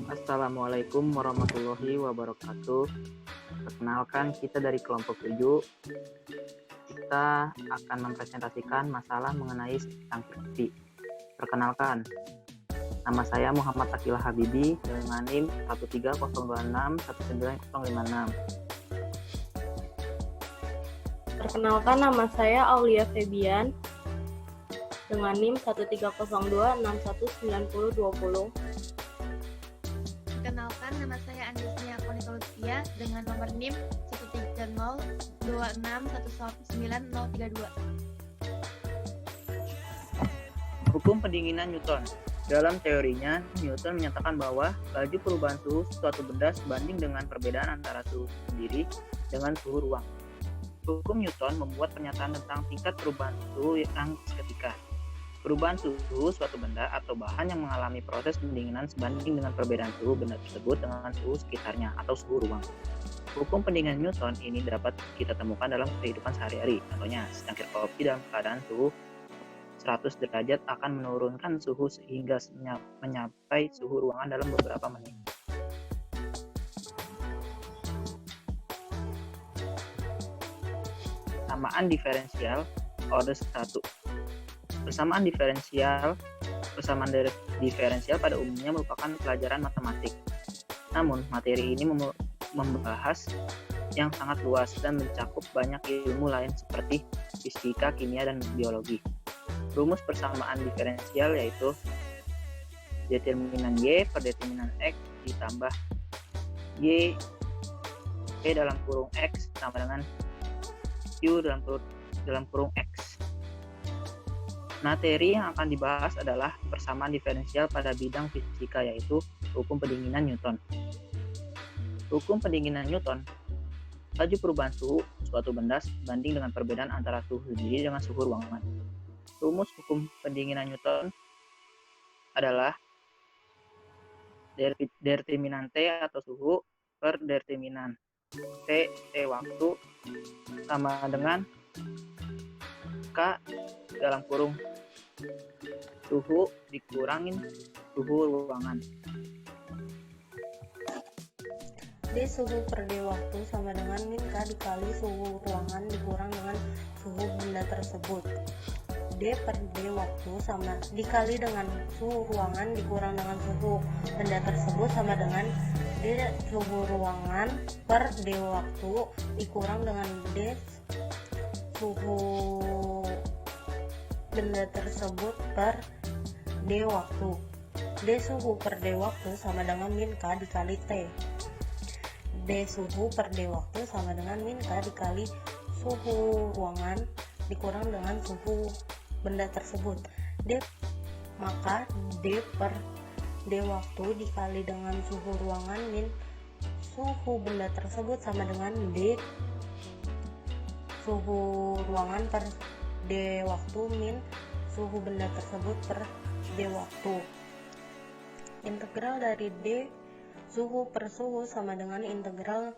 Assalamualaikum warahmatullahi wabarakatuh. Perkenalkan, kita dari kelompok 7. Kita akan mempresentasikan masalah mengenai cangkir kopi. Perkenalkan, nama saya Muhammad Akila Habibi dengan NIM 130261956. Perkenalkan, nama saya Aulia Febian dengan NIM 130261920. Perkenalkan, nama saya Andesnia Konika Lutfia dengan nomor NIM 13026119032. Hukum pendinginan Newton. Dalam teorinya, Newton menyatakan bahwa laju perubahan suhu suatu benda sebanding dengan perbedaan antara suhu sendiri dengan suhu ruang. Hukum Newton membuat pernyataan tentang tingkat perubahan suhu yang seketika. Perubahan suhu suatu benda atau bahan yang mengalami proses pendinginan sebanding dengan perbedaan suhu benda tersebut dengan suhu sekitarnya atau suhu ruang. Hukum pendinginan Newton ini dapat kita temukan dalam kehidupan sehari-hari. Contohnya, secangkir kopi dalam keadaan suhu 100 derajat akan menurunkan suhu sehingga mencapai suhu ruangan dalam beberapa menit. Persamaan diferensial order 1. Persamaan diferensial pada umumnya merupakan pelajaran matematik. Namun, materi ini membahas yang sangat luas dan mencakup banyak ilmu lain seperti fisika, kimia, dan biologi. Rumus persamaan diferensial yaitu determinan Y per determinan X ditambah Y P dalam kurung X sama dengan Q dalam kurung X. Materi yang akan dibahas adalah persamaan diferensial pada bidang fisika yaitu hukum pendinginan Newton. Hukum pendinginan Newton, laju perubahan suhu suatu benda sebanding dengan perbedaan antara suhu sendiri dengan suhu ruangan. Rumus hukum pendinginan Newton adalah determinan T atau suhu per determinan T waktu sama dengan K dalam kurung suhu dikurangin suhu ruangan. D suhu per D waktu sama dengan min K dikali suhu ruangan dikurang dengan suhu benda tersebut. D per D waktu sama dikali dengan suhu ruangan dikurang dengan suhu benda tersebut sama dengan D suhu ruangan per D waktu dikurang dengan D suhu benda tersebut per D waktu. D suhu per D waktu sama dengan min K dikali T. D suhu per D waktu sama dengan min K dikali suhu ruangan dikurang dengan suhu benda tersebut. Maka D per D waktu dikali dengan suhu ruangan min suhu benda tersebut sama dengan D suhu ruangan per D waktu min suhu benda tersebut per D waktu. Integral dari D suhu per suhu sama dengan integral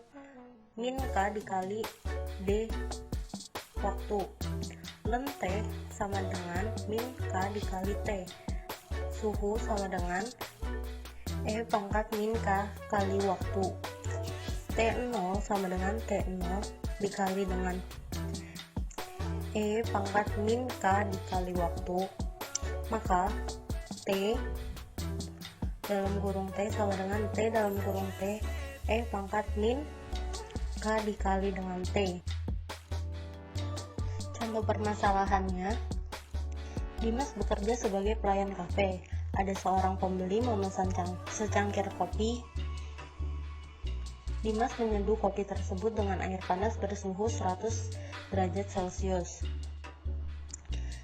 min K dikali D waktu. Ln T sama dengan min K dikali T. Suhu sama dengan E pangkat min K kali waktu. T0 sama dengan T0 dikali dengan E pangkat min K dikali waktu. Maka T dalam kurung T sama dengan T dalam kurung T E pangkat min K dikali dengan T. Contoh permasalahannya, Dimas bekerja sebagai pelayan kafe. Ada seorang pembeli memesan secangkir kopi. Dimas menyeduh kopi tersebut dengan air panas bersuhu 100 derajat Celcius.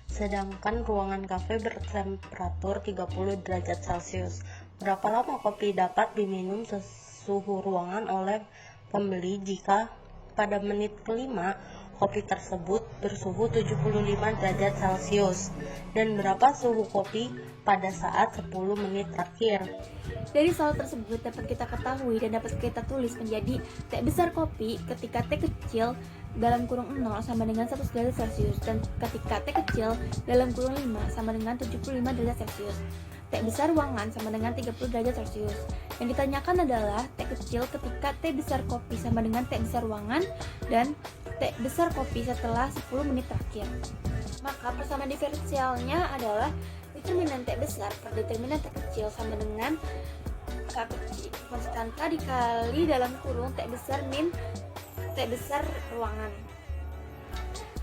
Sedangkan ruangan kafe bertemperatur 30 derajat Celcius. Berapa lama kopi dapat diminum sesuhu ruangan oleh pembeli jika pada menit kelima kopi tersebut bersuhu 75 derajat Celcius, dan berapa suhu kopi pada saat 10 menit terakhir? Dari soal tersebut dapat kita ketahui dan dapat kita tulis menjadi T besar kopi ketika T kecil dalam kurung 0 sama dengan 100 derajat Celcius dan ketika T kecil dalam kurung 5 sama dengan 75 derajat Celcius. T besar ruangan sama dengan 30 derajat Celcius. Yang ditanyakan adalah T kecil ketika T besar kopi sama dengan T besar ruangan dan T besar kopi setelah 10 menit terakhir. Maka persamaan diferensialnya adalah determinan T besar per determinan T kecil sama dengan K kecil konstan K dikali dalam kurung T besar min T besar ruangan.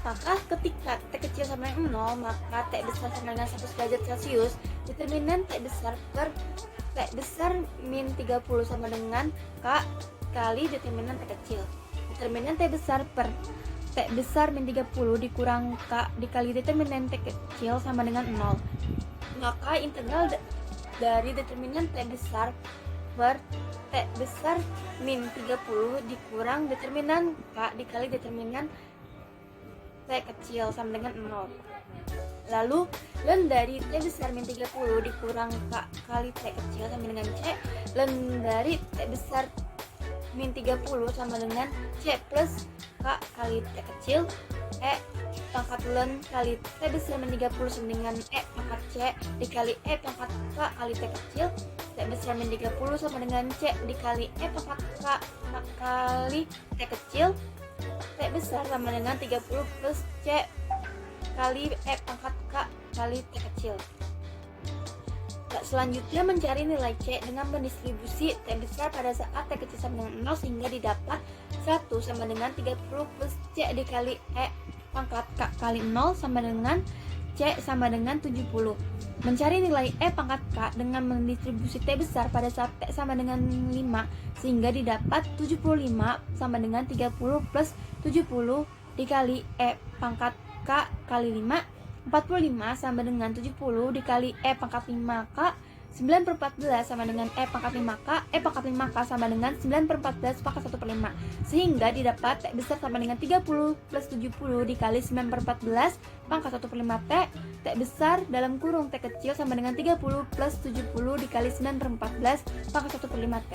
Maka ketika T kecil sama dengan 0, maka T besar sama dengan 100 derajat Celcius, determinan T besar per T besar min 30 sama dengan K kali determinan T kecil. Determinan T besar per T besar min 30 dikurang K dikali determinan T kecil sama dengan 0. Maka integral dari determinan T besar per T besar min 30 dikurang determinan K dikali determinan T kecil sama dengan 0. Lalu ln dari T besar min 30 dikurang K kali T kecil sama dengan C. Ln dari T besar min 30 sama dengan C plus K kali T kecil. E pangkat ln kali T besar min 30 sama dengan E pangkat C dikali E pangkat K kali T kecil. T besar min 30 sama dengan C dikali E pangkat K kali T kecil. T besar sama dengan 30 plus C kali E pangkat K kali T kecil. Selanjutnya mencari nilai C dengan mendistribusi T besar pada saat T kecil sama dengan 0 sehingga didapat 1 sama dengan 30 plus C dikali E pangkat K kali 0 sama dengan C sama dengan 70. Mencari nilai E pangkat K dengan mendistribusi T besar pada saat T sama dengan 5 sehingga didapat 75 sama dengan 30 plus 70 dikali E pangkat K kali 5. 45 sama dengan 70 dikali E pangkat 5K. 9 per 14 sama dengan E pangkat 5K. E pangkat 5K sama dengan 9 per 14 pangkat 1 per 5 sehingga didapat T besar sama dengan 30 plus 70 dikali 9 per 14 pangkat 1 per 5 T besar dalam kurung T kecil sama dengan 30 plus 70 dikali 9 per 14 pangkat 1 per 5 T.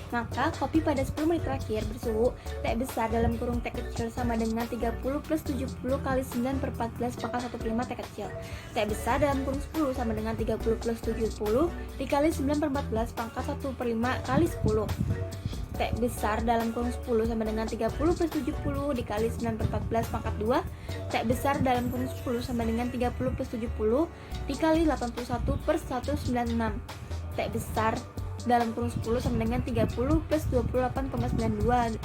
Maka kopi pada 10 menit terakhir bersuhu T besar dalam kurung T kecil sama dengan 30 plus 70 kali 9 per 14 pangkat 1 per 5 T kecil. T besar dalam kurung 10 sama dengan 30 plus 70 dikali 9 per 14 pangkat 1 per 5 kali 10. T besar dalam kurung 10 sama dengan 30 plus 70 dikali 9 per 14 pangkat 2. T besar dalam kurung 10 sama dengan 30 plus 70 dikali 81 per 196. T besar dalam kurung 10 sama dengan 30 plus 28,92.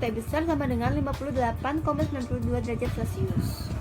T besar sama dengan 58,92 derajat Celcius.